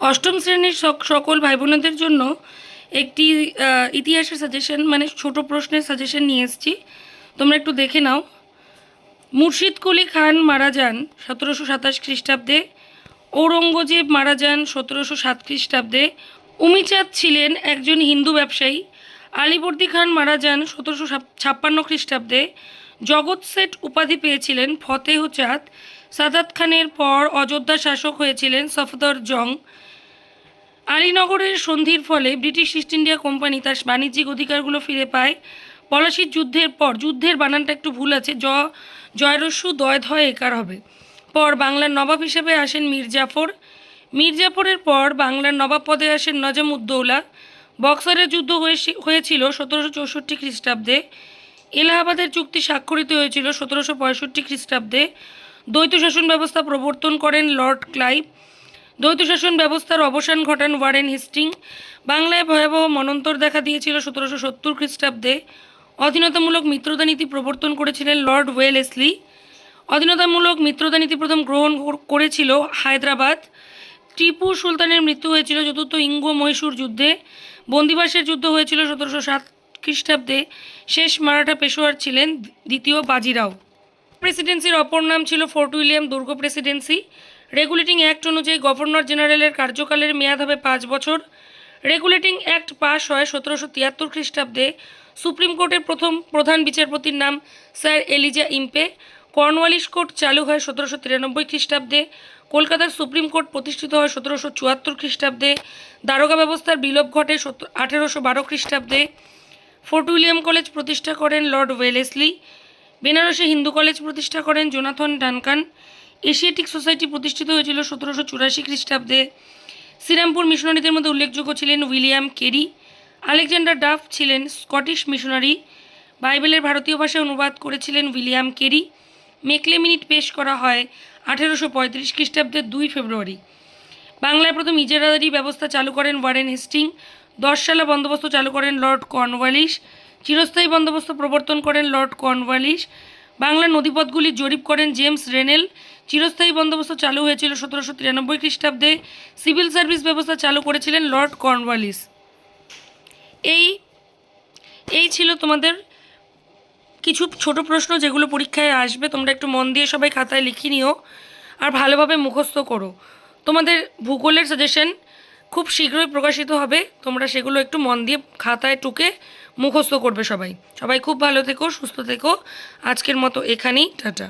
অষ্টম শ্রেণীর সকল ভাই বোনেদের জন্য একটি ইতিহাসের সাজেশন মানে ছোট প্রশ্নের সাজেশন নিয়ে এসেছি। তোমরা একটু দেখে নাও। মুর্শিদ কুলি খান মারা যান 1727 খ্রিস্টাব্দে। ঔরঙ্গজেব মারা যান 1707 খ্রিস্টাব্দে। উমিচাঁদ ছিলেন একজন হিন্দু ব্যবসায়ী। আলীবর্দী খান মারা যান 1756 খ্রিস্টাব্দে। জগৎ শেঠ উপাধি পেয়েছিলেন ফতেহ চাঁদ। সাদাত খানের পর অযোধ্যা শাসক হয়েছিলেন সফদর জং। আলীনগরের সন্ধির ফলে ব্রিটিশ ইস্ট ইন্ডিয়া কোম্পানি তার বাণিজ্যিক অধিকারগুলো ফিরে পায়। পলাশির যুদ্ধের পর, যুদ্ধের বানানটা একটু ভুল আছে, জয়রস্যু দয় ধয় একার হবে। পর বাংলার নবাব হিসেবে আসেন মীর জাফর। মীর জাফরের পর বাংলার নবাব পদে আসেন নজম উদ্দৌলা। বক্সারের যুদ্ধ হয়েছিল 1764 খ্রিস্টাব্দে। এলাহাবাদের চুক্তি স্বাক্ষরিত হয়েছিল 1765 খ্রিস্টাব্দে। দ্বৈত শাসন ব্যবস্থা প্রবর্তন করেন লর্ড ক্লাইভ। দ্বৈত শাসন ব্যবস্থার অবসান ঘটান ওয়ারেন হেস্টিং। বাংলায় ভয়াবহ মনন্তর দেখা দিয়েছিল 1770 খ্রিস্টাব্দে। অধীনতামূলক মিত্রতা নীতি প্রবর্তন করেছিলেন লর্ড ওয়েলেসলি। অধীনতামূলক মিত্রতা নীতি প্রথম গ্রহণ করেছিল হায়দ্রাবাদ। টিপু সুলতানের মৃত্যু হয়েছিল চতুর্থ ইঙ্গো মহীশূর যুদ্ধে। বন্দিবাসের যুদ্ধ হয়েছিল 1707 খ্রিস্টাব্দে। শেষ মারাঠা পেশোয়ার ছিলেন দ্বিতীয় বাজিরাও। প্রেসিডেন্সির অপর নাম ছিল ফোর্ট উইলিয়াম দুর্গ প্রেসিডেন্সি। রেগুলেটিং অ্যাক্ট অনুযায়ী গভর্নর জেনারেলের কার্যকালের মেয়াদ হবে 5 বছর। রেগুলেটিং অ্যাক্ট পাশ হয় 1773 খ্রিস্টাব্দে। সুপ্রিম কোর্টের প্রথম প্রধান বিচারপতির নাম sir Eliza Impey. Cornwallis court চালু হয় 1793 খ্রিস্টাব্দে। কলকাতার সুপ্রিম কোর্ট প্রতিষ্ঠিত হয় 1774 খ্রিস্টাব্দে। দারোগা ব্যবস্থার বিলোপ ঘটে 1812 খ্রিস্টাব্দে। ফোর্ট উইলিয়াম কলেজ প্রতিষ্ঠা করেন লর্ড ওয়েলেসলি। বেনারসে হিন্দু কলেজ প্রতিষ্ঠা করেন জোনাথন ডানকান। এশিয়াটিক সোসাইটি প্রতিষ্ঠিত হয়েছিল 1784 খ্রিস্টাব্দে। শ্রীরামপুর মিশনারিদের মধ্যে উল্লেখযোগ্য ছিলেন উইলিয়াম কেরি। আলেকজান্ডার ডাফ ছিলেন স্কটিশ মিশনারি। বাইবেলের ভারতীয় ভাষায় অনুবাদ করেছিলেন উইলিয়াম কেরি। মেকলে মিনিট পেশ করা হয় 1835 খ্রিস্টাব্দের 2 ফেব্রুয়ারি। বাংলায় প্রথম ইজারাদারি ব্যবস্থা চালু করেন ওয়ারেন হেস্টিং। 10 সালা বন্দোবস্ত চালু করেন লর্ড কর্নওয়ালিস। চিরস্থায়ী বন্দোবস্ত প্রবর্তন করেন লর্ড কর্নওয়ালিস। বাংলার নদীপথগুলি জরিপ করেন জেমস রেনেল। চিরস্থায়ী বন্দোবস্ত চালু হয়েছিল 1793 খ্রিস্টাব্দে। সিভিল সার্ভিস ব্যবস্থা চালু করেছিলেন লর্ড কর্নওয়ালিস। এই ছিল তোমাদের কিছু ছোট প্রশ্ন যেগুলো পরীক্ষায় আসবে। তোমরা একটু মন দিয়ে সবাই খাতায় লিখে নিও আর ভালোভাবে মুখস্থ করো। তোমাদের ভূগোলের সাজেশন খুব শীঘ্রই প্রকাশিত হবে। তোমরা সেগুলো একটু মন দিয়ে খাতায় টুকে মুখস্থ করবে সবাই। সবাই খুব ভালো থেকো, সুস্থ থেকো। আজকের মতো এখানেই, টাটা।